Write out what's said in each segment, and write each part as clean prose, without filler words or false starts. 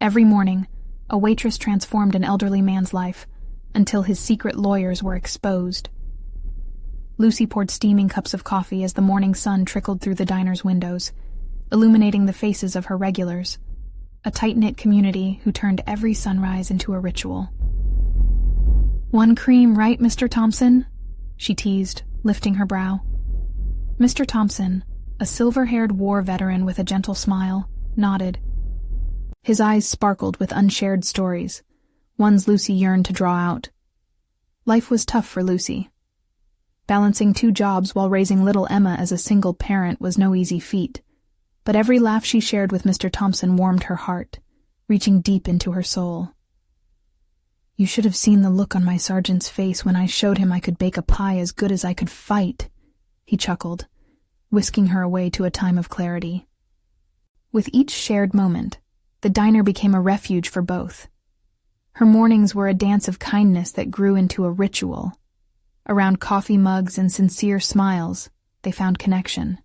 Every morning, a waitress transformed an elderly man's life until his secret lawyers were exposed. Lucy poured steaming cups of coffee as the morning sun trickled through the diner's windows, illuminating the faces of her regulars, a tight-knit community who turned every sunrise into a ritual. "One cream, right, Mr. Thompson?" she teased, lifting her brow. Mr. Thompson, a silver-haired war veteran with a gentle smile, nodded. His eyes sparkled with unshared stories, ones Lucy yearned to draw out. Life was tough for Lucy. Balancing 2 jobs while raising little Emma as a single parent was no easy feat, but every laugh she shared with Mr. Thompson warmed her heart, reaching deep into her soul. "You should have seen the look on my sergeant's face when I showed him I could bake a pie as good as I could fight," he chuckled, whisking her away to a time of clarity. With each shared moment, the diner became a refuge for both. Her mornings were a dance of kindness that grew into a ritual. Around coffee mugs and sincere smiles, they found connection.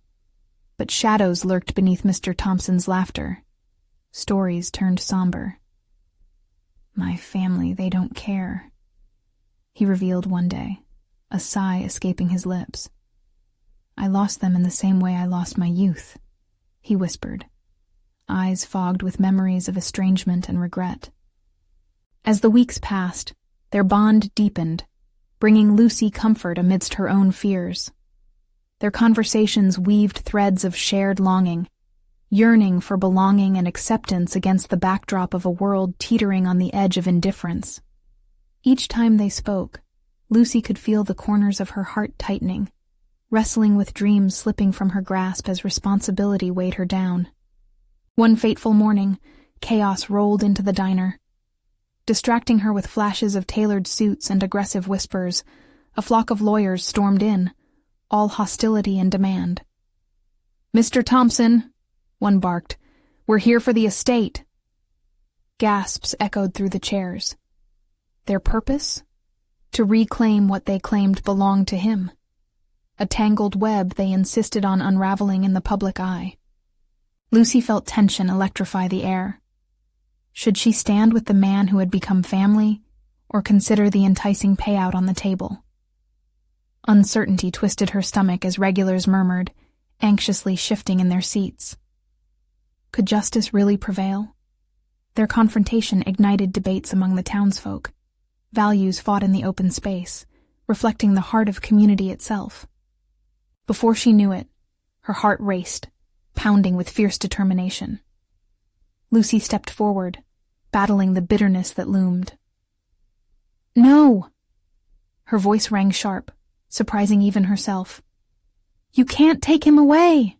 But shadows lurked beneath Mr. Thompson's laughter. Stories turned somber. "My family, they don't care," he revealed one day, a sigh escaping his lips. "I lost them in the same way I lost my youth," he whispered, eyes fogged with memories of estrangement and regret. As the weeks passed, their bond deepened, bringing Lucy comfort amidst her own fears. Their conversations weaved threads of shared longing, yearning for belonging and acceptance against the backdrop of a world teetering on the edge of indifference. Each time they spoke, Lucy could feel the corners of her heart tightening, wrestling with dreams slipping from her grasp as responsibility weighed her down. One fateful morning, chaos rolled into the diner. Distracting her with flashes of tailored suits and aggressive whispers, a flock of lawyers stormed in, all hostility and demand. "Mr. Thompson," one barked, "we're here for the estate." Gasps echoed through the chairs. Their purpose? To reclaim what they claimed belonged to him. A tangled web they insisted on unraveling in the public eye. Lucy felt tension electrify the air. Should she stand with the man who had become family, or consider the enticing payout on the table? Uncertainty twisted her stomach as regulars murmured, anxiously shifting in their seats. Could justice really prevail? Their confrontation ignited debates among the townsfolk. Values fought in the open space, reflecting the heart of community itself. Before she knew it, her heart raced, pounding with fierce determination. Lucy stepped forward, battling the bitterness that loomed. "No!" Her voice rang sharp, surprising even herself. "You can't take him away!"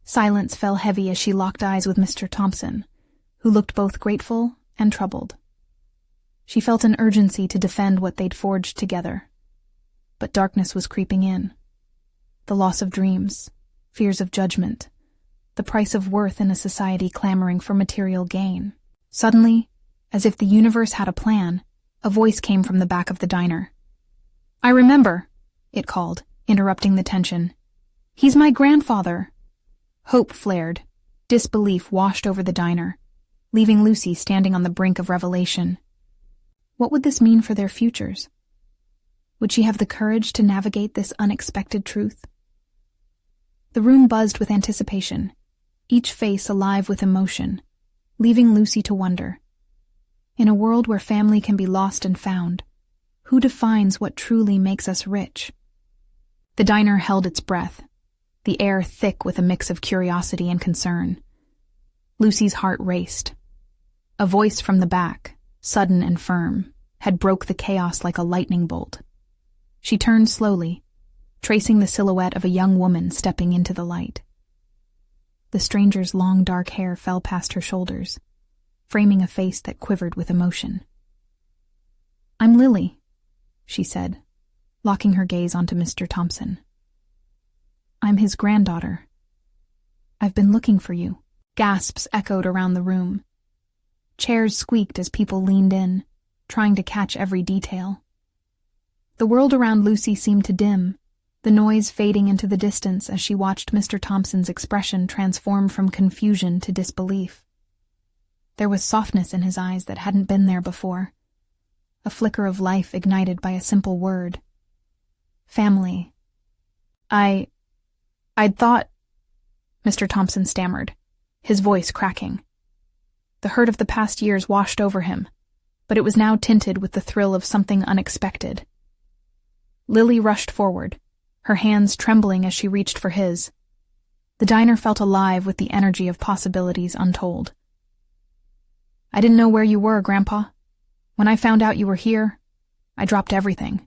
Silence fell heavy as she locked eyes with Mr. Thompson, who looked both grateful and troubled. She felt an urgency to defend what they'd forged together. But darkness was creeping in. The loss of dreams, fears of judgment, the price of worth in a society clamoring for material gain. Suddenly, as if the universe had a plan, a voice came from the back of the diner. "I remember," it called, interrupting the tension. "He's my grandfather." Hope flared. Disbelief washed over the diner, leaving Lucy standing on the brink of revelation. What would this mean for their futures? Would she have the courage to navigate this unexpected truth? The room buzzed with anticipation, each face alive with emotion, leaving Lucy to wonder. In a world where family can be lost and found, who defines what truly makes us rich? The diner held its breath, the air thick with a mix of curiosity and concern. Lucy's heart raced. A voice from the back, sudden and firm, had broke the chaos like a lightning bolt. She turned slowly, tracing the silhouette of a young woman stepping into the light. The stranger's long dark hair fell past her shoulders, framing a face that quivered with emotion. "I'm Lily," she said, locking her gaze onto Mr. Thompson. "I'm his granddaughter. I've been looking for you." Gasps echoed around the room. Chairs squeaked as people leaned in, trying to catch every detail. The world around Lucy seemed to dim, the noise fading into the distance as she watched Mr. Thompson's expression transform from confusion to disbelief. There was softness in his eyes that hadn't been there before. A flicker of life ignited by a simple word. Family. I'd thought... Mr. Thompson stammered, his voice cracking. The hurt of the past years washed over him, but it was now tinted with the thrill of something unexpected. Lily rushed forward, her hands trembling as she reached for his. The diner felt alive with the energy of possibilities untold. I didn't know where you were, Grandpa. When I found out you were here, I dropped everything.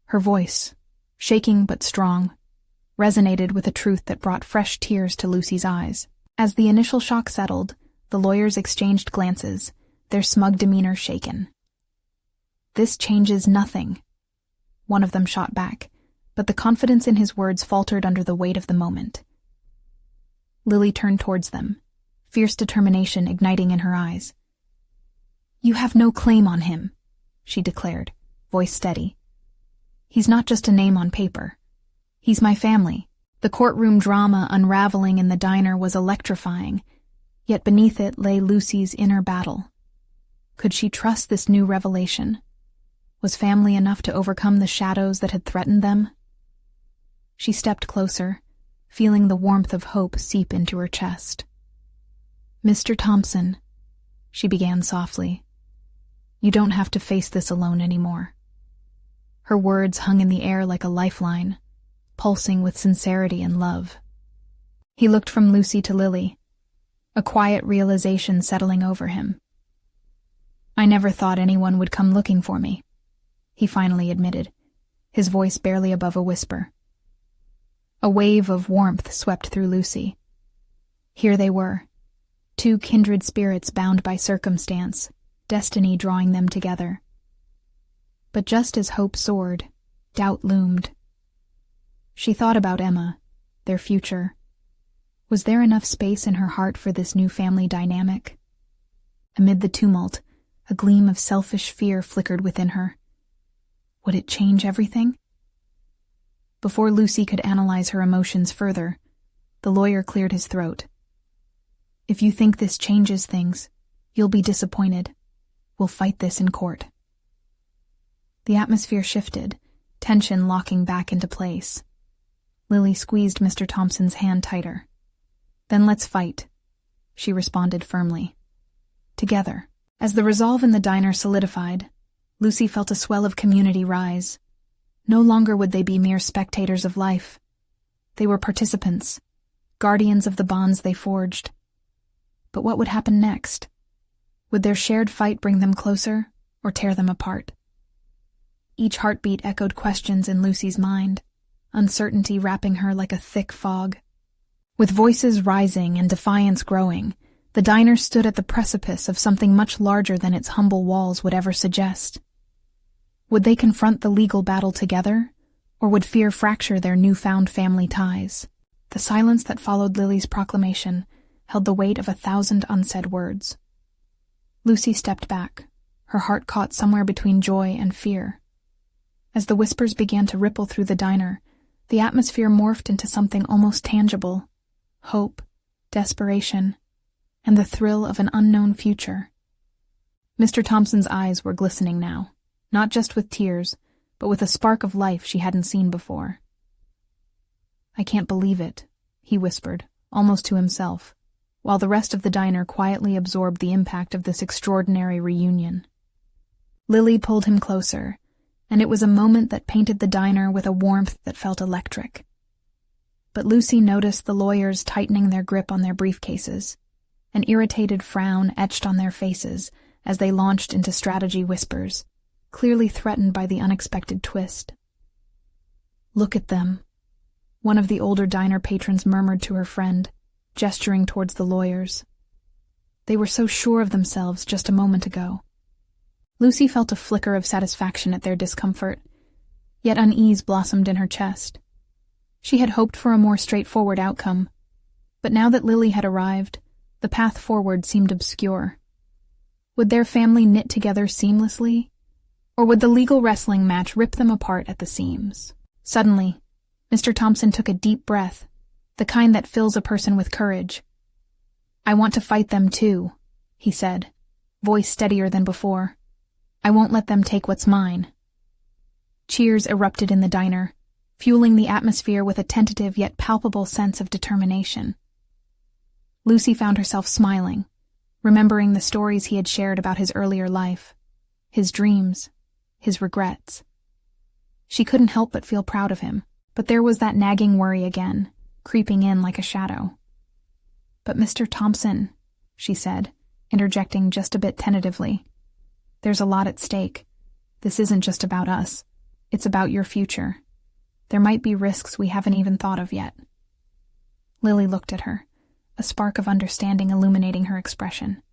Her voice, shaking but strong, resonated with a truth that brought fresh tears to Lucy's eyes. As the initial shock settled, the lawyers exchanged glances, their smug demeanor shaken. This changes nothing, one of them shot back, but the confidence in his words faltered under the weight of the moment. Lily turned towards them, fierce determination igniting in her eyes. You have no claim on him, she declared, voice steady. He's not just a name on paper. He's my family. The courtroom drama unraveling in the diner was electrifying, yet beneath it lay Lucy's inner battle. Could she trust this new revelation? Was family enough to overcome the shadows that had threatened them? She stepped closer, feeling the warmth of hope seep into her chest. Mr. Thompson, she began softly, you don't have to face this alone anymore. Her words hung in the air like a lifeline, pulsing with sincerity and love. He looked from Lucy to Lily, a quiet realization settling over him. I never thought anyone would come looking for me, he finally admitted, his voice barely above a whisper. A wave of warmth swept through Lucy. Here they were, two kindred spirits bound by circumstance, destiny drawing them together. But just as hope soared, doubt loomed. She thought about Emma, their future. Was there enough space in her heart for this new family dynamic? Amid the tumult, a gleam of selfish fear flickered within her. Would it change everything? Before Lucy could analyze her emotions further, the lawyer cleared his throat. If you think this changes things, you'll be disappointed. We'll fight this in court. The atmosphere shifted, tension locking back into place. Lily squeezed Mr. Thompson's hand tighter. Then let's fight, she responded firmly. Together. As the resolve in the diner solidified, Lucy felt a swell of community rise. No longer would they be mere spectators of life. They were participants, guardians of the bonds they forged. But what would happen next? Would their shared fight bring them closer or tear them apart? Each heartbeat echoed questions in Lucy's mind, uncertainty wrapping her like a thick fog. With voices rising and defiance growing, the diner stood at the precipice of something much larger than its humble walls would ever suggest. Would they confront the legal battle together, or would fear fracture their newfound family ties? The silence that followed Lily's proclamation held the weight of 1,000 unsaid words. Lucy stepped back, her heart caught somewhere between joy and fear. As the whispers began to ripple through the diner, the atmosphere morphed into something almost tangible: hope, desperation, and the thrill of an unknown future. Mr. Thompson's eyes were glistening now, not just with tears, but with a spark of life she hadn't seen before. I can't believe it, he whispered, almost to himself, while the rest of the diner quietly absorbed the impact of this extraordinary reunion. Lily pulled him closer, and it was a moment that painted the diner with a warmth that felt electric. But Lucy noticed the lawyers tightening their grip on their briefcases, an irritated frown etched on their faces as they launched into strategy whispers, clearly threatened by the unexpected twist. Look at them, one of the older diner patrons murmured to her friend, gesturing towards the lawyers. They were so sure of themselves just a moment ago. Lucy felt a flicker of satisfaction at their discomfort, yet unease blossomed in her chest. She had hoped for a more straightforward outcome, but now that Lily had arrived, the path forward seemed obscure. Would their family knit together seamlessly, or would the legal wrestling match rip them apart at the seams? Suddenly, Mr. Thompson took a deep breath, the kind that fills a person with courage. I want to fight them too, he said, voice steadier than before. "I won't let them take what's mine." Cheers erupted in the diner, fueling the atmosphere with a tentative yet palpable sense of determination. Lucy found herself smiling, remembering the stories he had shared about his earlier life, his dreams, his regrets. She couldn't help but feel proud of him, but there was that nagging worry again, creeping in like a shadow. "But Mr. Thompson," she said, interjecting just a bit tentatively, "there's a lot at stake. This isn't just about us. It's about your future. There might be risks we haven't even thought of yet." Lily looked at her, a spark of understanding illuminating her expression.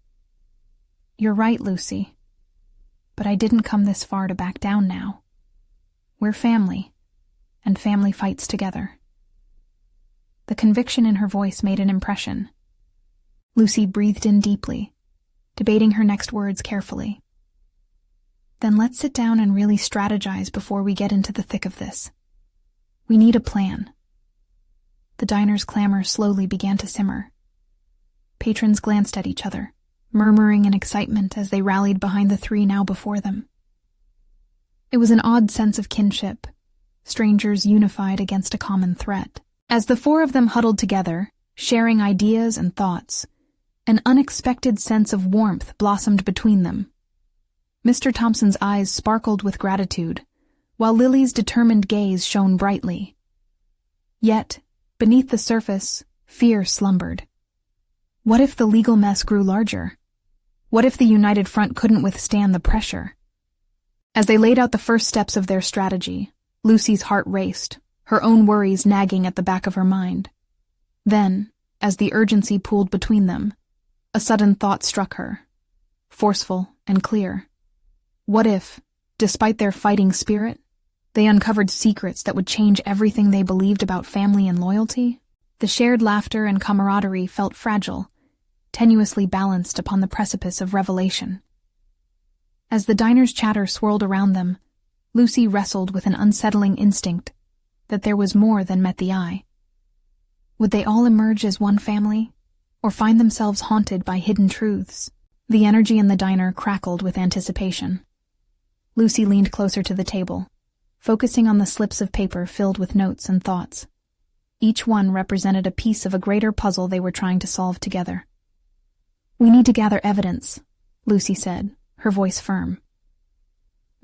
"You're right, Lucy. But I didn't come this far to back down now. We're family, and family fights together." The conviction in her voice made an impression. Lucy breathed in deeply, debating her next words carefully. "Then let's sit down and really strategize before we get into the thick of this. We need a plan." The diner's clamor slowly began to simmer. Patrons glanced at each other, murmuring in excitement as they rallied behind the three now before them. It was an odd sense of kinship, strangers unified against a common threat. As the four of them huddled together, sharing ideas and thoughts, an unexpected sense of warmth blossomed between them. Mr. Thompson's eyes sparkled with gratitude, while Lily's determined gaze shone brightly. Yet, beneath the surface, fear slumbered. What if the legal mess grew larger? What if the united front couldn't withstand the pressure? As they laid out the first steps of their strategy, Lucy's heart raced, her own worries nagging at the back of her mind. Then, as the urgency pooled between them, a sudden thought struck her, forceful and clear. What if, despite their fighting spirit, they uncovered secrets that would change everything they believed about family and loyalty? The shared laughter and camaraderie felt fragile, tenuously balanced upon the precipice of revelation. As the diner's chatter swirled around them, Lucy wrestled with an unsettling instinct that there was more than met the eye. Would they all emerge as one family, or find themselves haunted by hidden truths? The energy in the diner crackled with anticipation. Lucy leaned closer to the table, focusing on the slips of paper filled with notes and thoughts. Each one represented a piece of a greater puzzle they were trying to solve together. "We need to gather evidence," Lucy said, her voice firm.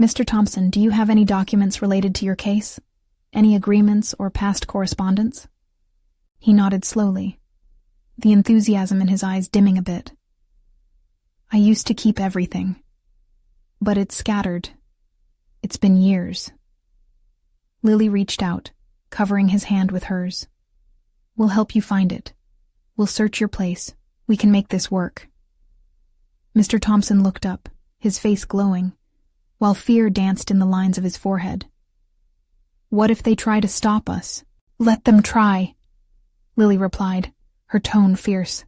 "Mr. Thompson, do you have any documents related to your case? Any agreements or past correspondence?" He nodded slowly, the enthusiasm in his eyes dimming a bit. "I used to keep everything, but it's scattered. It's been years." Lily reached out, covering his hand with hers. "We'll help you find it. We'll search your place. We can make this work." Mr. Thompson looked up, his face glowing, while fear danced in the lines of his forehead. "What if they try to stop us?" "Let them try," Lily replied, her tone fierce.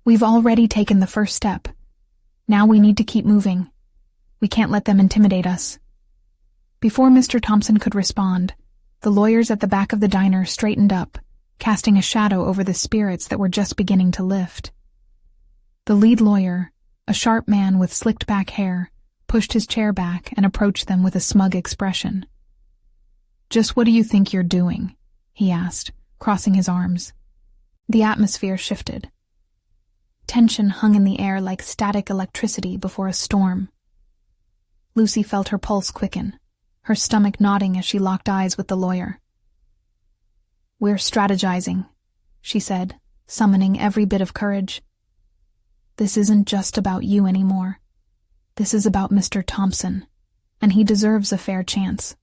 "We've already taken the first step. Now we need to keep moving. We can't let them intimidate us." Before Mr. Thompson could respond, the lawyers at the back of the diner straightened up, casting a shadow over the spirits that were just beginning to lift. The lead lawyer, a sharp man with slicked-back hair, pushed his chair back and approached them with a smug expression. "Just what do you think you're doing?" he asked, crossing his arms. The atmosphere shifted. Tension hung in the air like static electricity before a storm. Lucy felt her pulse quicken, her stomach nodding as she locked eyes with the lawyer. "We're strategizing," she said, summoning every bit of courage. "This isn't just about you anymore. This is about Mr. Thompson, and he deserves a fair chance."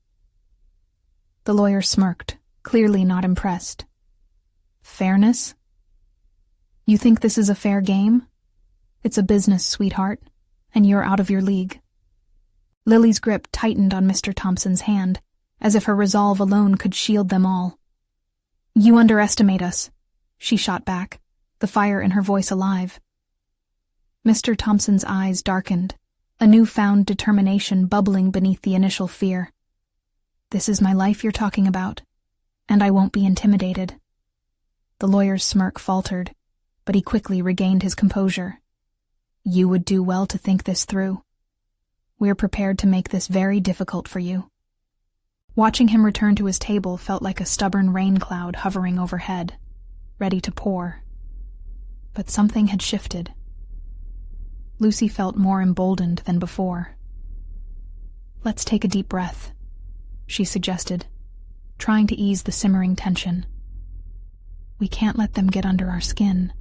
The lawyer smirked, clearly not impressed. "Fairness? You think this is a fair game? It's a business, sweetheart, and you're out of your league." Lily's grip tightened on Mr. Thompson's hand, as if her resolve alone could shield them all. "You underestimate us," she shot back, the fire in her voice alive. Mr. Thompson's eyes darkened, a newfound determination bubbling beneath the initial fear. "This is my life you're talking about, and I won't be intimidated." The lawyer's smirk faltered, but he quickly regained his composure. You would do well to think this through. We're prepared to make this very difficult for you." Watching him return to his table felt like a stubborn rain cloud hovering overhead, ready to pour. But something had shifted. Lucy felt more emboldened than before. "Let's take a deep breath," she suggested, trying to ease the simmering tension. "We can't let them get under our skin.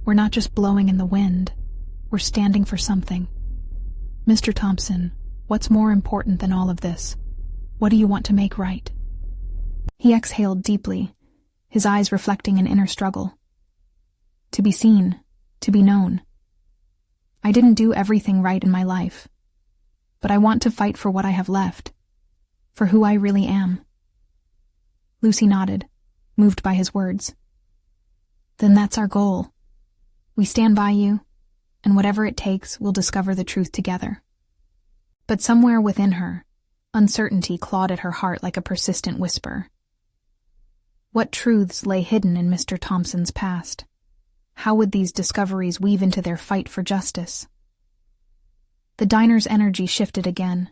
We're not just blowing in the wind. We're standing for something. Mr. Thompson, what's more important than all of this? What do you want to make right?" He exhaled deeply, his eyes reflecting an inner struggle. "To be seen, to be known. I didn't do everything right in my life, but I want to fight for what I have left, for who I really am." Lucy nodded, moved by his words. "Then that's our goal. We stand by you, and whatever it takes, we'll discover the truth together." But somewhere within her, uncertainty clawed at her heart like a persistent whisper. What truths lay hidden in Mr. Thompson's past? How would these discoveries weave into their fight for justice? The diner's energy shifted again,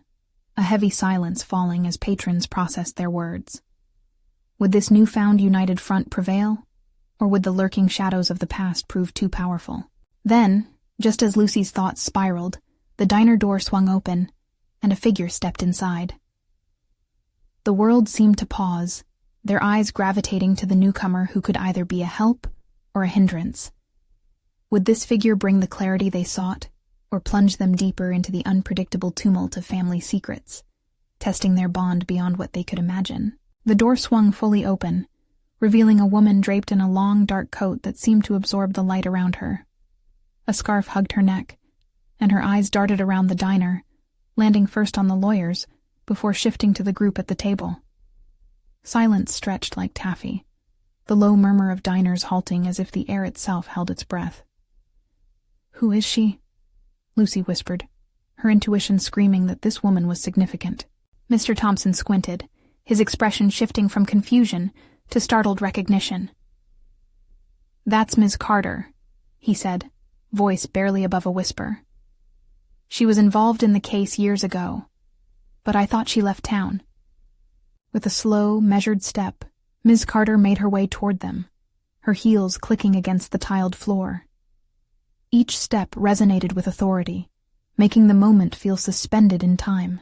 a heavy silence falling as patrons processed their words. Would this newfound united front prevail, or would the lurking shadows of the past prove too powerful? Then, just as Lucy's thoughts spiraled, the diner door swung open, and a figure stepped inside. The world seemed to pause, their eyes gravitating to the newcomer who could either be a help or a hindrance. Would this figure bring the clarity they sought, or plunge them deeper into the unpredictable tumult of family secrets, testing their bond beyond what they could imagine? The door swung fully open, revealing a woman draped in a long, dark coat that seemed to absorb the light around her. A scarf hugged her neck, and her eyes darted around the diner, landing first on the lawyers before shifting to the group at the table. Silence stretched like taffy, the low murmur of diners halting as if the air itself held its breath. "Who is she?" Lucy whispered, her intuition screaming that this woman was significant. Mr. Thompson squinted, his expression shifting from confusion to startled recognition. "That's Ms. Carter," he said, voice barely above a whisper. "She was involved in the case years ago, but I thought she left town." With a slow, measured step, Ms. Carter made her way toward them, her heels clicking against the tiled floor. Each step resonated with authority, making the moment feel suspended in time.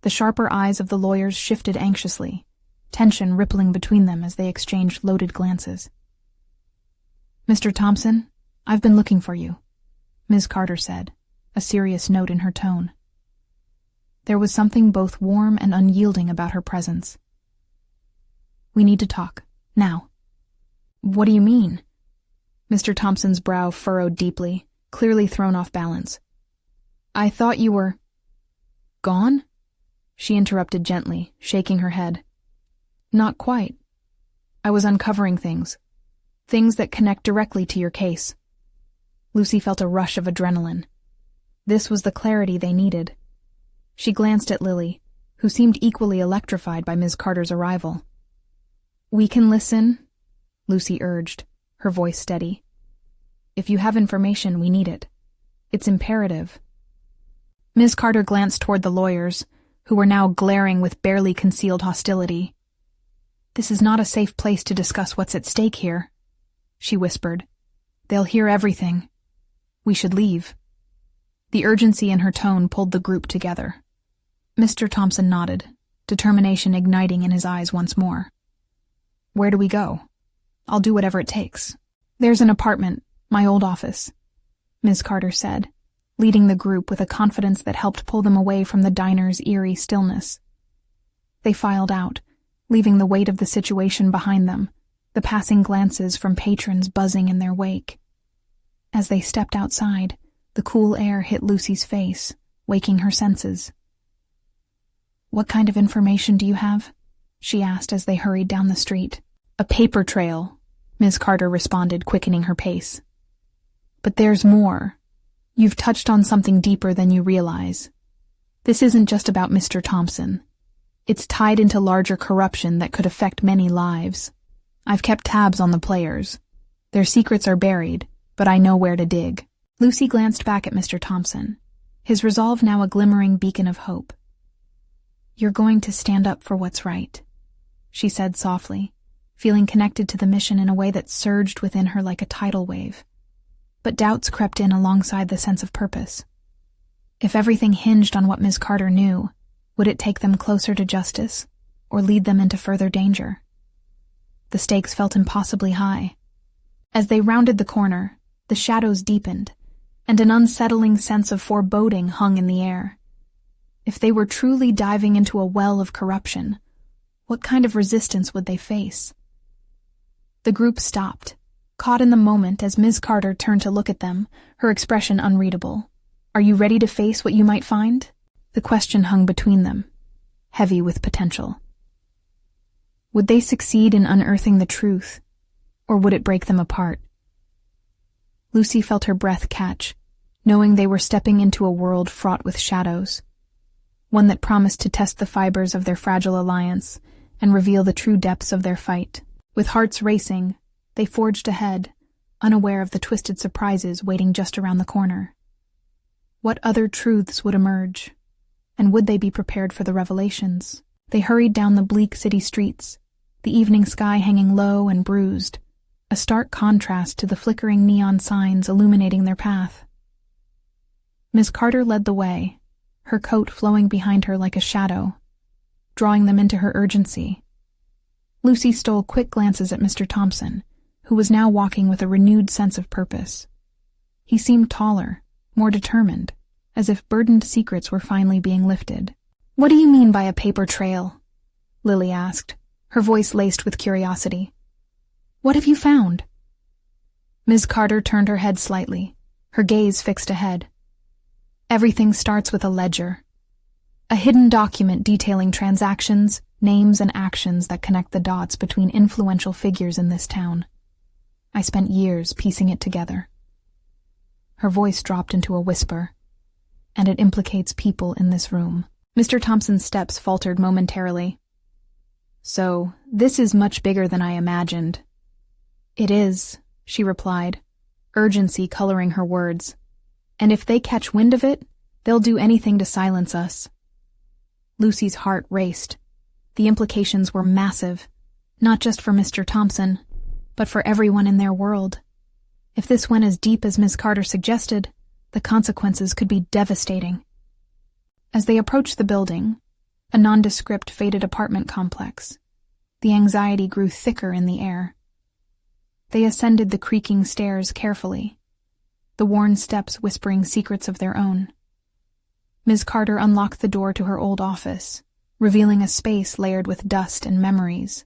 The sharper eyes of the lawyers shifted anxiously, tension rippling between them as they exchanged loaded glances. "Mr. Thompson, I've been looking for you," Ms. Carter said, a serious note in her tone. There was something both warm and unyielding about her presence. "We need to talk, now." "What do you mean?" Mr. Thompson's brow furrowed deeply, clearly thrown off balance. "I thought you were... gone?" She interrupted gently, shaking her head. "Not quite. I was uncovering things that connect directly to your case." Lucy felt a rush of adrenaline. This was the clarity they needed. She glanced at Lily, who seemed equally electrified by Ms. Carter's arrival. "We can listen," Lucy urged, her voice steady. "If you have information, we need it. It's imperative." Ms. Carter glanced toward the lawyers, who were now glaring with barely concealed hostility. "This is not a safe place to discuss what's at stake here," she whispered. "They'll hear everything. We should leave." The urgency in her tone pulled the group together. Mr. Thompson nodded, determination igniting in his eyes once more. "Where do we go? I'll do whatever it takes." "There's an apartment, my old office," Ms. Carter said, leading the group with a confidence that helped pull them away from the diner's eerie stillness. They filed out, leaving the weight of the situation behind them, the passing glances from patrons buzzing in their wake. As they stepped outside, the cool air hit Lucy's face, waking her senses. "What kind of information do you have?" she asked as they hurried down the street. "A paper trail," Ms. Carter responded, quickening her pace. "But there's more. You've touched on something deeper than you realize. This isn't just about Mr. Thompson. It's tied into larger corruption that could affect many lives. I've kept tabs on the players. Their secrets are buried, but I know where to dig." Lucy glanced back at Mr. Thompson, his resolve now a glimmering beacon of hope. "You're going to stand up for what's right," she said softly, feeling connected to the mission in a way that surged within her like a tidal wave. But doubts crept in alongside the sense of purpose. If everything hinged on what Ms. Carter knew, would it take them closer to justice, or lead them into further danger? The stakes felt impossibly high. As they rounded the corner, the shadows deepened, and an unsettling sense of foreboding hung in the air. If they were truly diving into a well of corruption, what kind of resistance would they face? The group stopped, caught in the moment as Ms. Carter turned to look at them, her expression unreadable. "Are you ready to face what you might find?" The question hung between them, heavy with potential. Would they succeed in unearthing the truth, or would it break them apart? Lucy felt her breath catch, knowing they were stepping into a world fraught with shadows, one that promised to test the fibers of their fragile alliance and reveal the true depths of their fight. With hearts racing, they forged ahead, unaware of the twisted surprises waiting just around the corner. What other truths would emerge, and would they be prepared for the revelations? They hurried down the bleak city streets, the evening sky hanging low and bruised, a stark contrast to the flickering neon signs illuminating their path. Miss Carter led the way, her coat flowing behind her like a shadow, drawing them into her urgency. Lucy stole quick glances at Mr. Thompson, who was now walking with a renewed sense of purpose. He seemed taller, more determined, as if burdened secrets were finally being lifted. "What do you mean by a paper trail?" Lily asked, her voice laced with curiosity. "What have you found?" Ms. Carter turned her head slightly, her gaze fixed ahead. "Everything starts with a ledger. A hidden document detailing transactions, names, and actions that connect the dots between influential figures in this town. I spent years piecing it together." Her voice dropped into a whisper. "And it implicates people in this room." Mr. Thompson's steps faltered momentarily. "So, this is much bigger than I imagined." "It is," she replied, urgency coloring her words. "And if they catch wind of it, they'll do anything to silence us." Lucy's heart raced. The implications were massive, not just for Mr. Thompson, but for everyone in their world. If this went as deep as Ms. Carter suggested, the consequences could be devastating. As they approached the building, a nondescript faded apartment complex, the anxiety grew thicker in the air. They ascended the creaking stairs carefully, the worn steps whispering secrets of their own. Ms. Carter unlocked the door to her old office, revealing a space layered with dust and memories.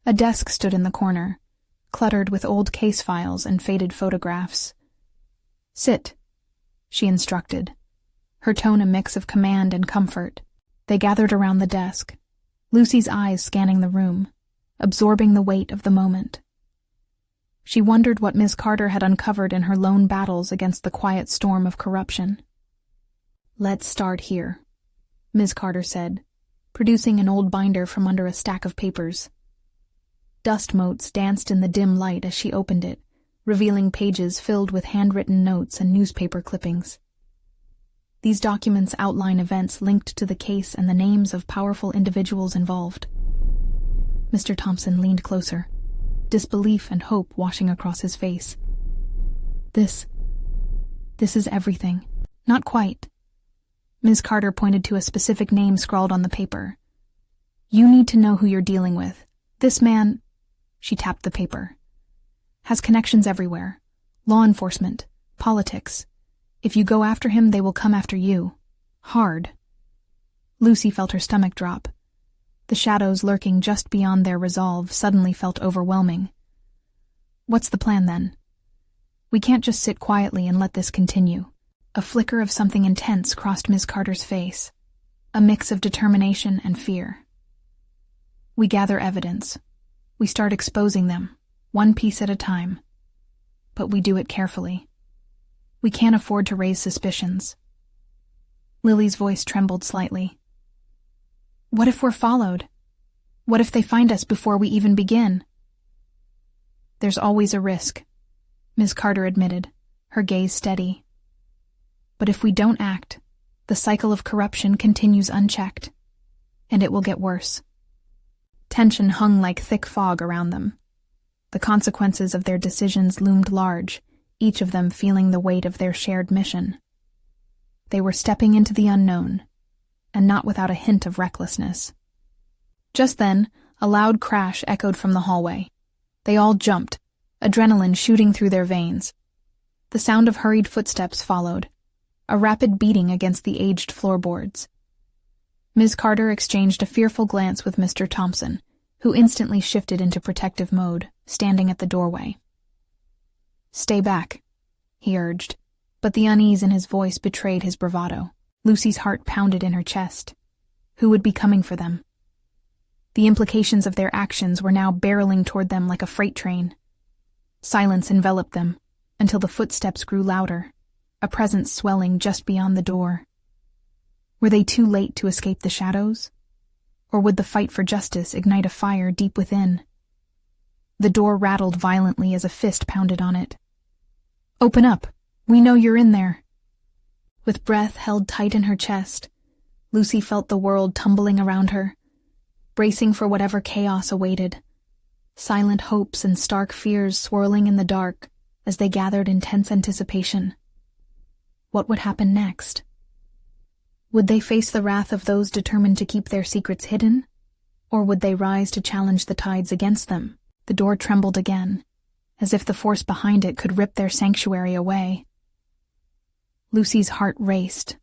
A desk stood in the corner, cluttered with old case files and faded photographs. "Sit," she instructed, her tone a mix of command and comfort. They gathered around the desk, Lucy's eyes scanning the room, absorbing the weight of the moment. She wondered what Ms. Carter had uncovered in her lone battles against the quiet storm of corruption. "Let's start here," Ms. Carter said, producing an old binder from under a stack of papers. Dust motes danced in the dim light as she opened it, revealing pages filled with handwritten notes and newspaper clippings. These documents outline events linked to the case and the names of powerful individuals involved. Mr. Thompson leaned closer, disbelief and hope washing across his face. This is everything." "Not quite." Ms. Carter pointed to a specific name scrawled on the paper. "You need to know who you're dealing with. This man," she tapped the paper, "has connections everywhere. Law enforcement, politics. If you go after him, they will come after you. Hard." Lucy felt her stomach drop. The shadows lurking just beyond their resolve suddenly felt overwhelming. "What's the plan, then?" "We can't just sit quietly and let this continue." A flicker of something intense crossed Ms. Carter's face, a mix of determination and fear. "We gather evidence. We start exposing them, one piece at a time. But we do it carefully. We can't afford to raise suspicions." Lily's voice trembled slightly. "What if we're followed? What if they find us before we even begin?" "There's always a risk," Ms. Carter admitted, her gaze steady. But if we don't act, the cycle of corruption continues unchecked, and it will get worse. Tension hung like thick fog around them. The consequences of their decisions loomed large, each of them feeling the weight of their shared mission. They were stepping into the unknown, and not without a hint of recklessness. Just then, a loud crash echoed from the hallway. They all jumped, adrenaline shooting through their veins. The sound of hurried footsteps followed, a rapid beating against the aged floorboards. Ms. Carter exchanged a fearful glance with Mr. Thompson, who instantly shifted into protective mode, standing at the doorway. "Stay back," he urged, but the unease in his voice betrayed his bravado. Lucy's heart pounded in her chest. Who would be coming for them? The implications of their actions were now barreling toward them like a freight train. Silence enveloped them, until the footsteps grew louder, a presence swelling just beyond the door. Were they too late to escape the shadows? Or would the fight for justice ignite a fire deep within? The door rattled violently as a fist pounded on it. "Open up! We know you're in there!" With breath held tight in her chest, Lucy felt the world tumbling around her, bracing for whatever chaos awaited. Silent hopes and stark fears swirling in the dark as they gathered in tense anticipation. What would happen next? Would they face the wrath of those determined to keep their secrets hidden? Or would they rise to challenge the tides against them? The door trembled again, as if the force behind it could rip their sanctuary away. Lucy's heart raced,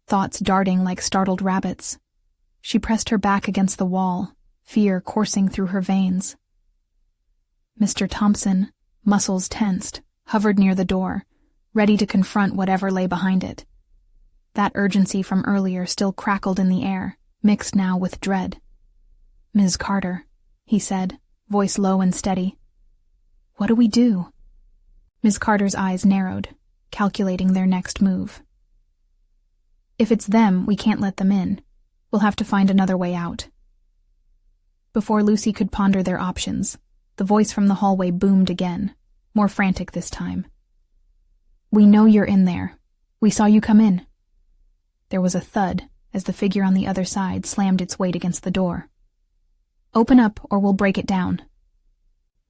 thoughts darting like startled rabbits. She pressed her back against the wall, fear coursing through her veins. Mr. Thompson, muscles tensed, hovered near the door, ready to confront whatever lay behind it. That urgency from earlier still crackled in the air, mixed now with dread. "Ms. Carter," he said, voice low and steady. "What do we do?" Ms. Carter's eyes narrowed, calculating their next move. "If it's them, we can't let them in. We'll have to find another way out." Before Lucy could ponder their options, the voice from the hallway boomed again, more frantic this time. "We know you're in there. We saw you come in." There was a thud as the figure on the other side slammed its weight against the door. "Open up or we'll break it down."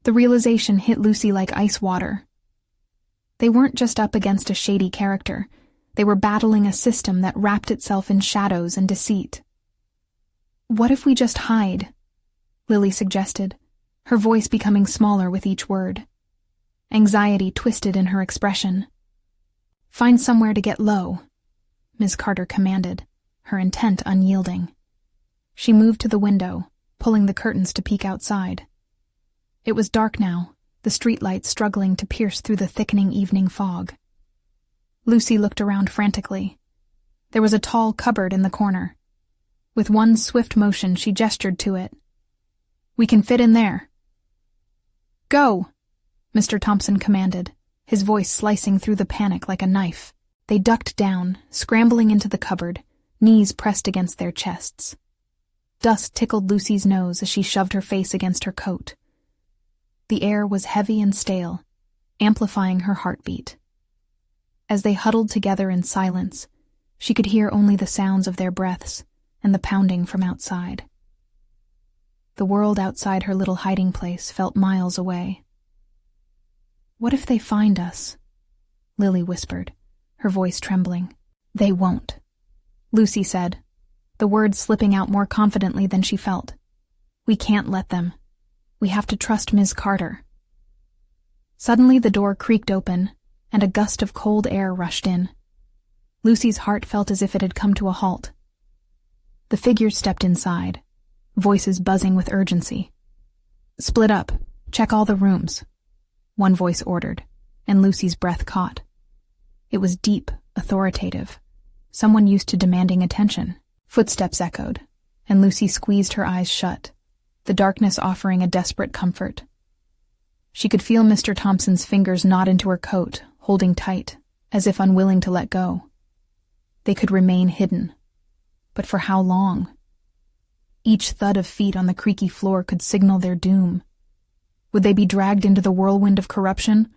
The realization hit Lucy like ice water. They weren't just up against a shady character. They were battling a system that wrapped itself in shadows and deceit. "What if we just hide?" Lily suggested, her voice becoming smaller with each word. Anxiety twisted in her expression. "Find somewhere to get low," Ms. Carter commanded, her intent unyielding. She moved to the window, pulling the curtains to peek outside. It was dark now, the streetlights struggling to pierce through the thickening evening fog. Lucy looked around frantically. There was a tall cupboard in the corner. With one swift motion, she gestured to it. "We can fit in there." "Go!" Mr. Thompson commanded, his voice slicing through the panic like a knife. They ducked down, scrambling into the cupboard, knees pressed against their chests. Dust tickled Lucy's nose as she shoved her face against her coat. The air was heavy and stale, amplifying her heartbeat. As they huddled together in silence, she could hear only the sounds of their breaths and the pounding from outside. The world outside her little hiding place felt miles away. "What if they find us?" Lily whispered, her voice trembling. "They won't," Lucy said, the words slipping out more confidently than she felt. "We can't let them. We have to trust Ms. Carter." Suddenly the door creaked open, and a gust of cold air rushed in. Lucy's heart felt as if it had come to a halt. The figures stepped inside, voices buzzing with urgency. "Split up. Check all the rooms," one voice ordered, and Lucy's breath caught. It was deep, authoritative, someone used to demanding attention. Footsteps echoed, and Lucy squeezed her eyes shut, the darkness offering a desperate comfort. She could feel Mr. Thompson's fingers knot into her coat, holding tight, as if unwilling to let go. They could remain hidden. But for how long? Each thud of feet on the creaky floor could signal their doom. Would they be dragged into the whirlwind of corruption,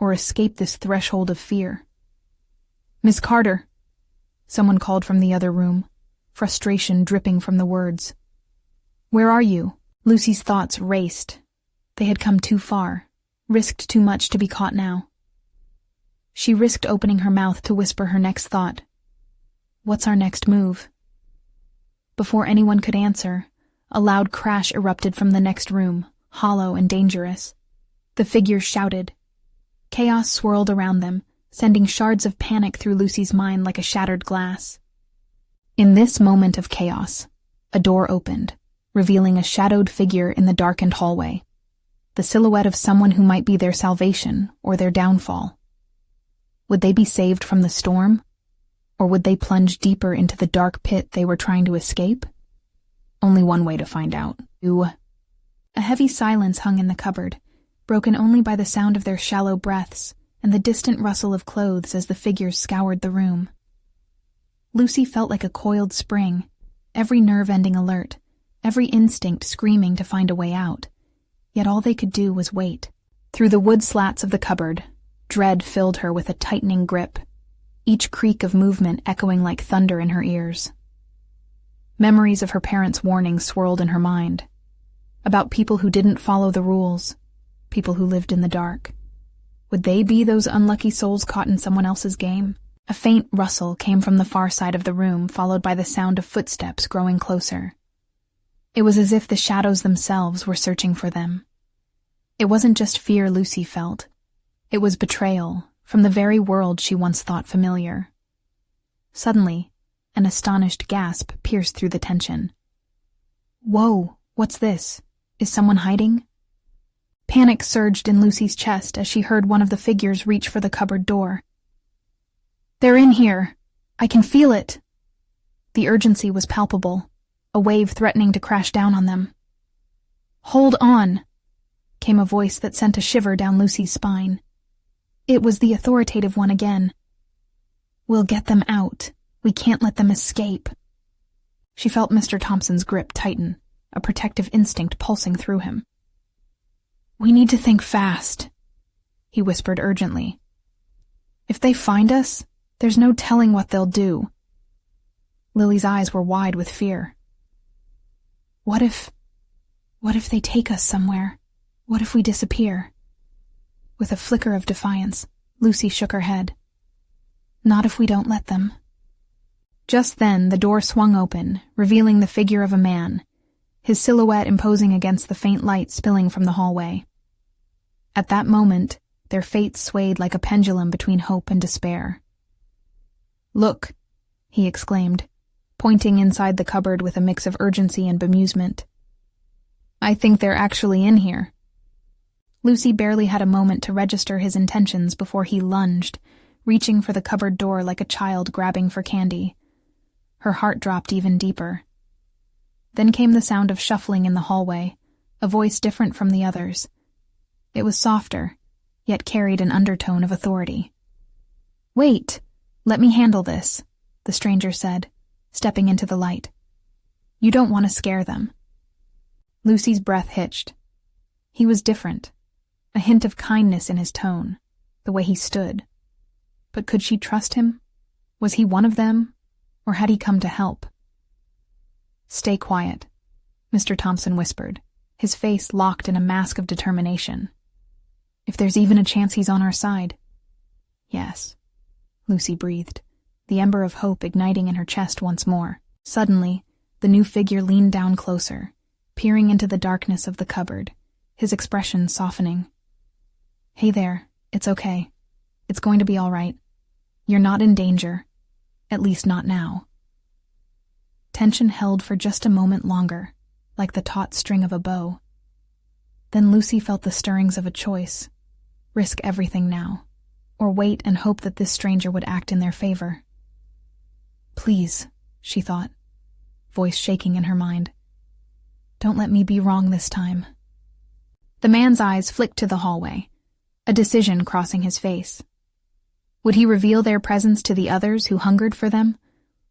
or escape this threshold of fear. "Miss Carter," someone called from the other room, frustration dripping from the words. "Where are you?" Lucy's thoughts raced. They had come too far, risked too much to be caught now. She risked opening her mouth to whisper her next thought. What's our next move? Before anyone could answer, a loud crash erupted from the next room, hollow and dangerous. The figures shouted. Chaos swirled around them, sending shards of panic through Lucy's mind like a shattered glass. In this moment of chaos, a door opened, revealing a shadowed figure in the darkened hallway, the silhouette of someone who might be their salvation or their downfall. Would they be saved from the storm? Or would they plunge deeper into the dark pit they were trying to escape? Only one way to find out. A heavy silence hung in the cupboard, broken only by the sound of their shallow breaths and the distant rustle of clothes as the figures scoured the room. Lucy felt like a coiled spring, every nerve ending alert, every instinct screaming to find a way out. Yet all they could do was wait. Through the wood slats of the cupboard, dread filled her with a tightening grip, each creak of movement echoing like thunder in her ears. Memories of her parents' warnings swirled in her mind, about people who didn't follow the rules, people who lived in the dark. Would they be those unlucky souls caught in someone else's game? A faint rustle came from the far side of the room, followed by the sound of footsteps growing closer. It was as if the shadows themselves were searching for them. It wasn't just fear Lucy felt. It was betrayal from the very world she once thought familiar. Suddenly, an astonished gasp pierced through the tension. Whoa, what's this? Is someone hiding? Panic surged in Lucy's chest as she heard one of the figures reach for the cupboard door. They're in here. I can feel it. The urgency was palpable, a wave threatening to crash down on them. Hold on, came a voice that sent a shiver down Lucy's spine. It was the authoritative one again. We'll get them out. We can't let them escape. She felt Mr. Thompson's grip tighten, a protective instinct pulsing through him. We need to think fast, he whispered urgently. If they find us, there's no telling what they'll do. Lily's eyes were wide with fear. What if they take us somewhere? What if we disappear? With a flicker of defiance, Lucy shook her head. Not if we don't let them. Just then, the door swung open, revealing the figure of a man, his silhouette imposing against the faint light spilling from the hallway. At that moment, their fates swayed like a pendulum between hope and despair. Look, he exclaimed, pointing inside the cupboard with a mix of urgency and bemusement. I think they're actually in here. Lucy barely had a moment to register his intentions before he lunged, reaching for the cupboard door like a child grabbing for candy. Her heart dropped even deeper. Then came the sound of shuffling in the hallway, a voice different from the others. It was softer, yet carried an undertone of authority. Wait, let me handle this, the stranger said, stepping into the light. You don't want to scare them. Lucy's breath hitched. He was different, a hint of kindness in his tone, the way he stood. But could she trust him? Was he one of them, or had he come to help? Stay quiet, Mr. Thompson whispered, his face locked in a mask of determination. If there's even a chance he's on our side. Yes, Lucy breathed, the ember of hope igniting in her chest once more. Suddenly, the new figure leaned down closer, peering into the darkness of the cupboard, his expression softening. Hey there, it's okay. It's going to be all right. You're not in danger. At least not now. Tension held for just a moment longer, like the taut string of a bow. Then Lucy felt the stirrings of a choice. Risk everything now, or wait and hope that this stranger would act in their favor. Please, she thought, voice shaking in her mind. Don't let me be wrong this time. The man's eyes flicked to the hallway, a decision crossing his face. Would he reveal their presence to the others who hungered for them,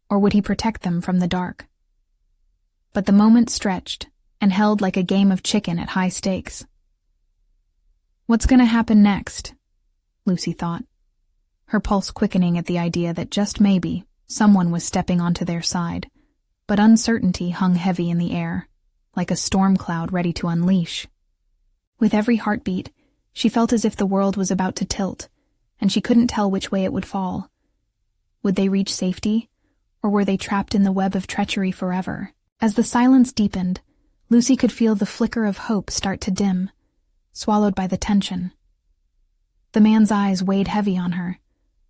or would he protect them from the dark? But the moment stretched and held like a game of chicken at high stakes. What's going to happen next? Lucy thought, her pulse quickening at the idea that just maybe someone was stepping onto their side, but uncertainty hung heavy in the air, like a storm cloud ready to unleash. With every heartbeat, she felt as if the world was about to tilt, and she couldn't tell which way it would fall. Would they reach safety, or were they trapped in the web of treachery forever? As the silence deepened, Lucy could feel the flicker of hope start to dim, swallowed by the tension. The man's eyes weighed heavy on her,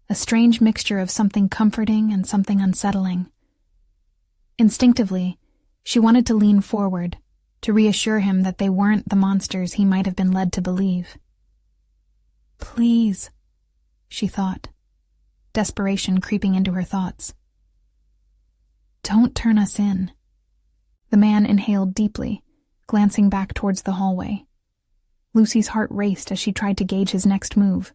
a strange mixture of something comforting and something unsettling. Instinctively, she wanted to lean forward, to reassure him that they weren't the monsters he might have been led to believe. Please, she thought, desperation creeping into her thoughts. Don't turn us in. The man inhaled deeply, glancing back towards the hallway. Lucy's heart raced as she tried to gauge his next move.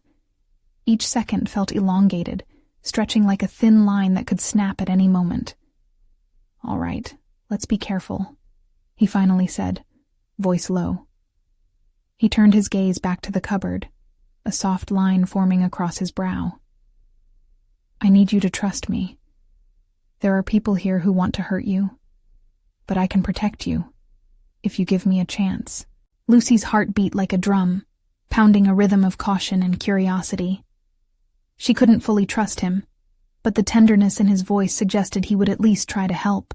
Each second felt elongated, stretching like a thin line that could snap at any moment. All right, let's be careful, he finally said, voice low. He turned his gaze back to the cupboard, a soft line forming across his brow. I need you to trust me. There are people here who want to hurt you, but I can protect you, if you give me a chance. Lucy's heart beat like a drum, pounding a rhythm of caution and curiosity. She couldn't fully trust him, but the tenderness in his voice suggested he would at least try to help.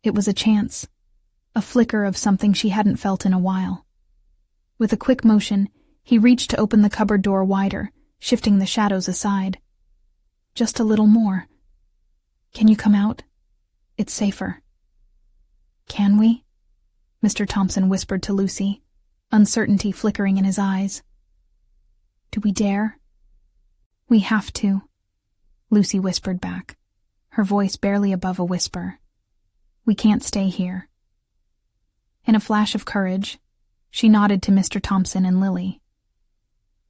It was a chance, a flicker of something she hadn't felt in a while. With a quick motion, he reached to open the cupboard door wider, shifting the shadows aside. Just a little more. Can you come out? It's safer. Can we? Mr. Thompson whispered to Lucy, uncertainty flickering in his eyes. Do we dare? We have to, Lucy whispered back, her voice barely above a whisper. We can't stay here. In a flash of courage, she nodded to Mr. Thompson and Lily.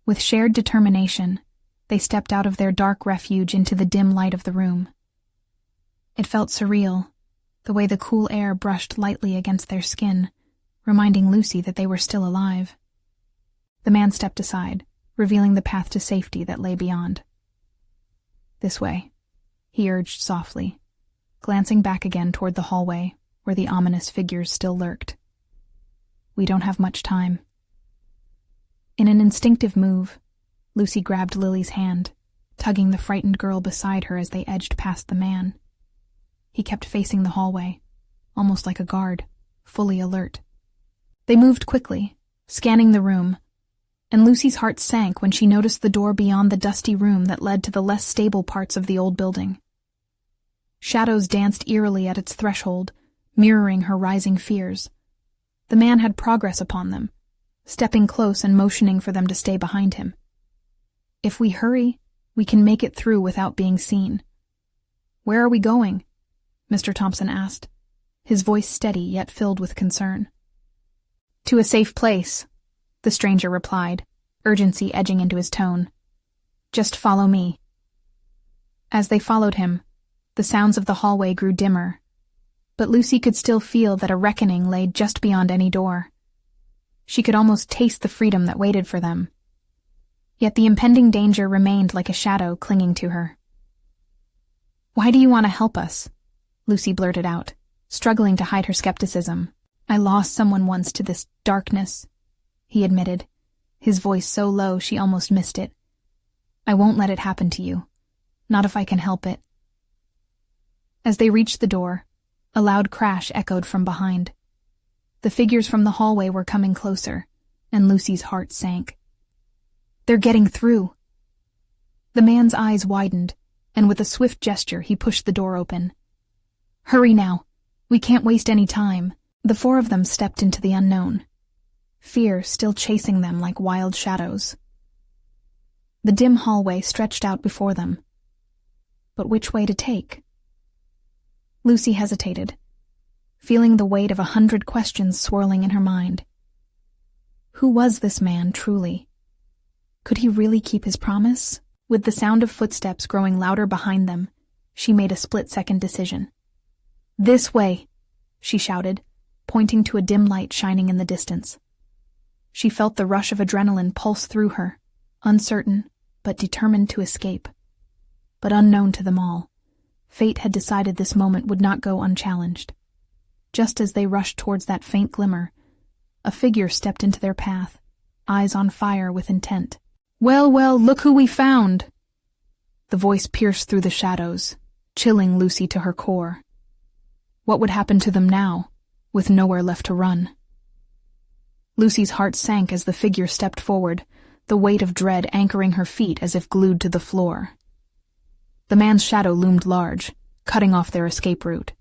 With shared determination, they stepped out of their dark refuge into the dim light of the room. It felt surreal, the way the cool air brushed lightly against their skin, reminding Lucy that they were still alive. The man stepped aside, revealing the path to safety that lay beyond. This way, he urged softly, glancing back again toward the hallway where the ominous figures still lurked. We don't have much time. In an instinctive move, Lucy grabbed Lily's hand, tugging the frightened girl beside her as they edged past the man. He kept facing the hallway, almost like a guard, fully alert. They moved quickly, scanning the room, and Lucy's heart sank when she noticed the door beyond the dusty room that led to the less stable parts of the old building. Shadows danced eerily at its threshold, mirroring her rising fears. The man had progress upon them, stepping close and motioning for them to stay behind him. If we hurry, we can make it through without being seen. Where are we going? Mr. Thompson asked, his voice steady yet filled with concern. To a safe place, the stranger replied, urgency edging into his tone. Just follow me. As they followed him, the sounds of the hallway grew dimmer, but Lucy could still feel that a reckoning lay just beyond any door. She could almost taste the freedom that waited for them. Yet the impending danger remained like a shadow clinging to her. Why do you want to help us? Lucy blurted out, struggling to hide her skepticism. I lost someone once to this darkness, he admitted, his voice so low she almost missed it. I won't let it happen to you, not if I can help it. As they reached the door, a loud crash echoed from behind. The figures from the hallway were coming closer, and Lucy's heart sank. They're getting through. The man's eyes widened, and with a swift gesture he pushed the door open. Hurry now. We can't waste any time. The four of them stepped into the unknown, fear still chasing them like wild shadows. The dim hallway stretched out before them. But which way to take? Lucy hesitated, feeling the weight of 100 questions swirling in her mind. Who was this man, truly? Could he really keep his promise? With the sound of footsteps growing louder behind them, she made a split-second decision. This way, she shouted, pointing to a dim light shining in the distance. She felt the rush of adrenaline pulse through her, uncertain, but determined to escape. But unknown to them all, fate had decided this moment would not go unchallenged. Just as they rushed towards that faint glimmer, a figure stepped into their path, eyes on fire with intent. "Well, well, look who we found!" The voice pierced through the shadows, chilling Lucy to her core. What would happen to them now, with nowhere left to run? Lucy's heart sank as the figure stepped forward, the weight of dread anchoring her feet as if glued to the floor. The man's shadow loomed large, cutting off their escape route.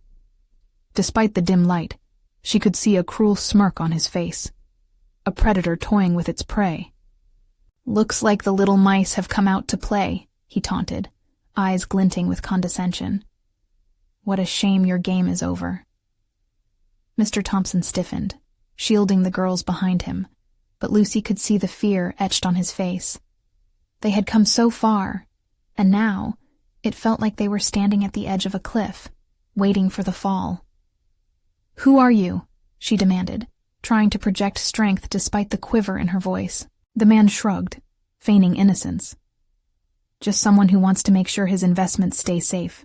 Despite the dim light, she could see a cruel smirk on his face, a predator toying with its prey. "Looks like the little mice have come out to play," he taunted, eyes glinting with condescension. "What a shame your game is over." Mr. Thompson stiffened, shielding the girls behind him, but Lucy could see the fear etched on his face. They had come so far, and now it felt like they were standing at the edge of a cliff, waiting for the fall. "Who are you?" she demanded, trying to project strength despite the quiver in her voice. The man shrugged, feigning innocence. "Just someone who wants to make sure his investments stay safe."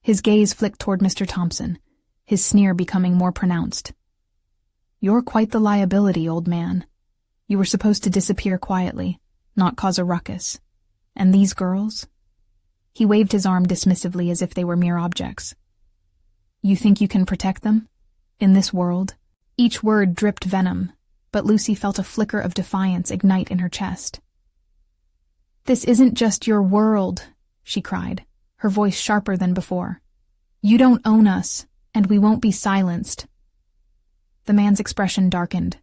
His gaze flicked toward Mr. Thompson, his sneer becoming more pronounced. "You're quite the liability, old man. You were supposed to disappear quietly, not cause a ruckus. And these girls?" He waved his arm dismissively as if they were mere objects. "You think you can protect them? In this world?" Each word dripped venom, but Lucy felt a flicker of defiance ignite in her chest. "This isn't just your world," she cried, her voice sharper than before. "You don't own us, and we won't be silenced." The man's expression darkened.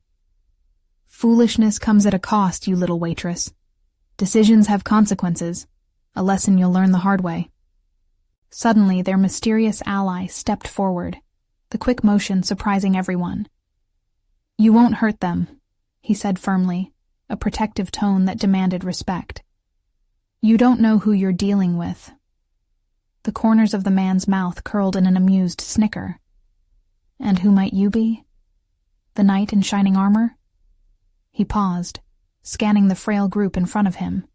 "Foolishness comes at a cost, you little waitress. Decisions have consequences, a lesson you'll learn the hard way." Suddenly, their mysterious ally stepped forward, the quick motion surprising everyone. "You won't hurt them," he said firmly, a protective tone that demanded respect. "You don't know who you're dealing with." The corners of the man's mouth curled in an amused snicker. "And who might you be? The knight in shining armor?" He paused, scanning the frail group in front of him.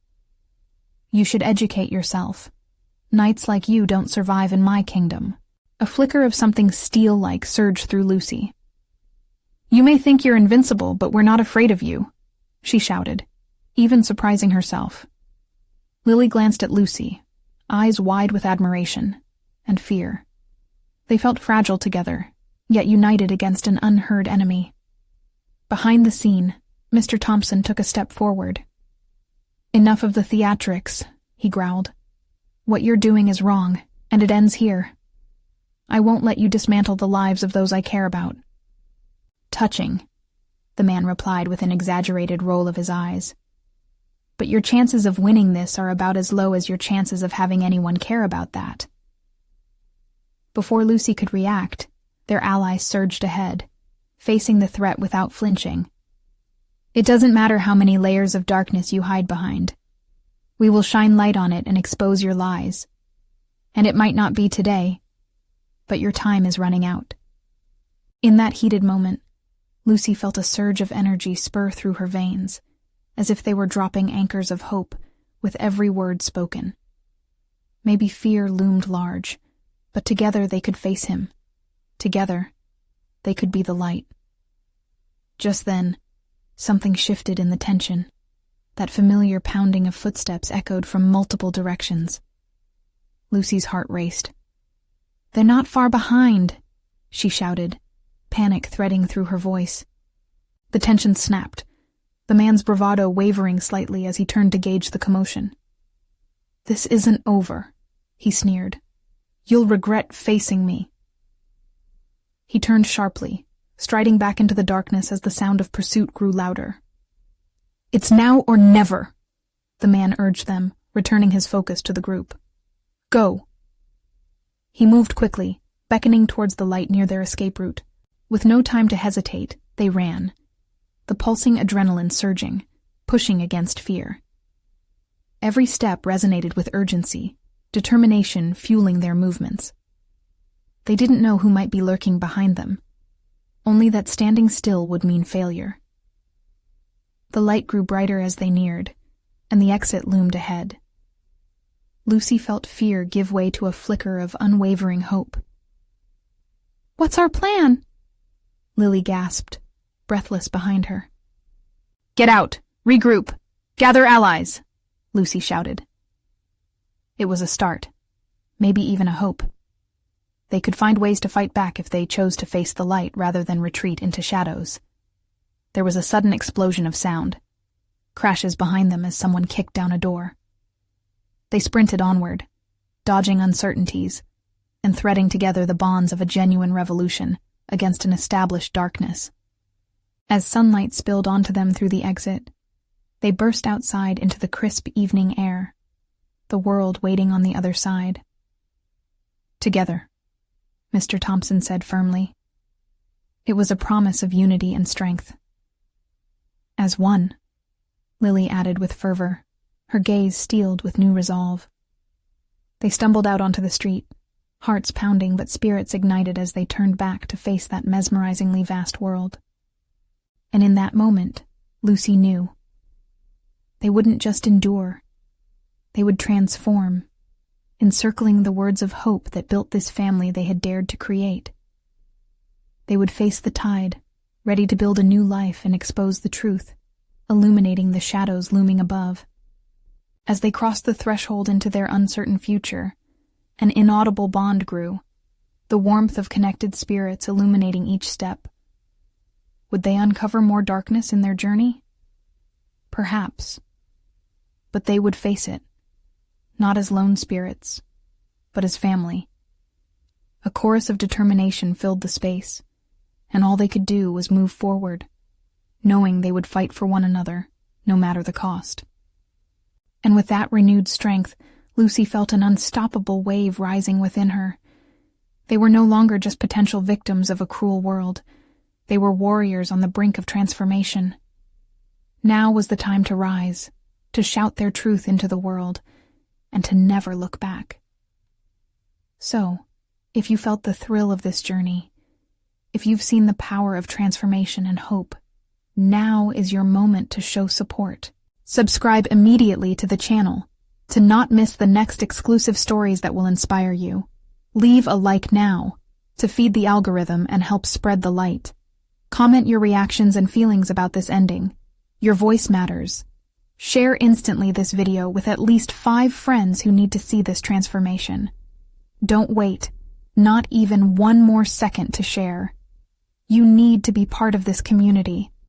"You should educate yourself. Knights like you don't survive in my kingdom." A flicker of something steel-like surged through Lucy. "You may think you're invincible, but we're not afraid of you," she shouted, even surprising herself. Lily glanced at Lucy, eyes wide with admiration and fear. They felt fragile together, yet united against an unheard enemy. Behind the scene, Mr. Thompson took a step forward. "Enough of the theatrics," he growled. "What you're doing is wrong, and it ends here. I won't let you dismantle the lives of those I care about." "Touching," the man replied with an exaggerated roll of his eyes. "But your chances of winning this are about as low as your chances of having anyone care about that." Before Lucy could react, their ally surged ahead, facing the threat without flinching. "It doesn't matter how many layers of darkness you hide behind. We will shine light on it and expose your lies. And it might not be today, but your time is running out." In that heated moment, Lucy felt a surge of energy spur through her veins, as if they were dropping anchors of hope with every word spoken. Maybe fear loomed large, but together they could face him. Together, they could be the light. Just then, something shifted in the tension. That familiar pounding of footsteps echoed from multiple directions. Lucy's heart raced. "They're not far behind," she shouted, panic threading through her voice. The tension snapped, the man's bravado wavering slightly as he turned to gauge the commotion. "This isn't over," he sneered. "You'll regret facing me." He turned sharply, striding back into the darkness as the sound of pursuit grew louder. "It's now or never," the man urged them, returning his focus to the group. "Go." He moved quickly, beckoning towards the light near their escape route. With no time to hesitate, they ran, the pulsing adrenaline surging, pushing against fear. Every step resonated with urgency, determination fueling their movements. They didn't know who might be lurking behind them, only that standing still would mean failure. The light grew brighter as they neared, and the exit loomed ahead. Lucy felt fear give way to a flicker of unwavering hope. "What's our plan?" Lily gasped, breathless behind her. "Get out! Regroup! Gather allies!" Lucy shouted. It was a start, maybe even a hope. They could find ways to fight back if they chose to face the light rather than retreat into shadows. There was a sudden explosion of sound, crashes behind them as someone kicked down a door. They sprinted onward, dodging uncertainties, and threading together the bonds of a genuine revolution against an established darkness. As sunlight spilled onto them through the exit, they burst outside into the crisp evening air, the world waiting on the other side. "Together," Mr. Thompson said firmly. It was a promise of unity and strength. "As one," Lily added with fervor, her gaze steeled with new resolve. They stumbled out onto the street, hearts pounding but spirits ignited as they turned back to face that mesmerizingly vast world. And in that moment, Lucy knew. They wouldn't just endure. They would transform, encircling the words of hope that built this family they had dared to create. They would face the tide, ready to build a new life and expose the truth, illuminating the shadows looming above. As they crossed the threshold into their uncertain future, an inaudible bond grew, the warmth of connected spirits illuminating each step. Would they uncover more darkness in their journey? Perhaps. But they would face it, not as lone spirits, but as family. A chorus of determination filled the space, and all they could do was move forward, knowing they would fight for one another, no matter the cost. And with that renewed strength, Lucy felt an unstoppable wave rising within her. They were no longer just potential victims of a cruel world. They were warriors on the brink of transformation. Now was the time to rise, to shout their truth into the world, and to never look back. So, if you felt the thrill of this journey, if you've seen the power of transformation and hope, now is your moment to show support. Subscribe immediately to the channel to not miss the next exclusive stories that will inspire you. Leave a like now to feed the algorithm and help spread the light. Comment your reactions and feelings about this ending. Your voice matters. Share instantly this video with at least 5 friends who need to see this transformation. Don't wait, not even one more second to share. You need to be part of this community.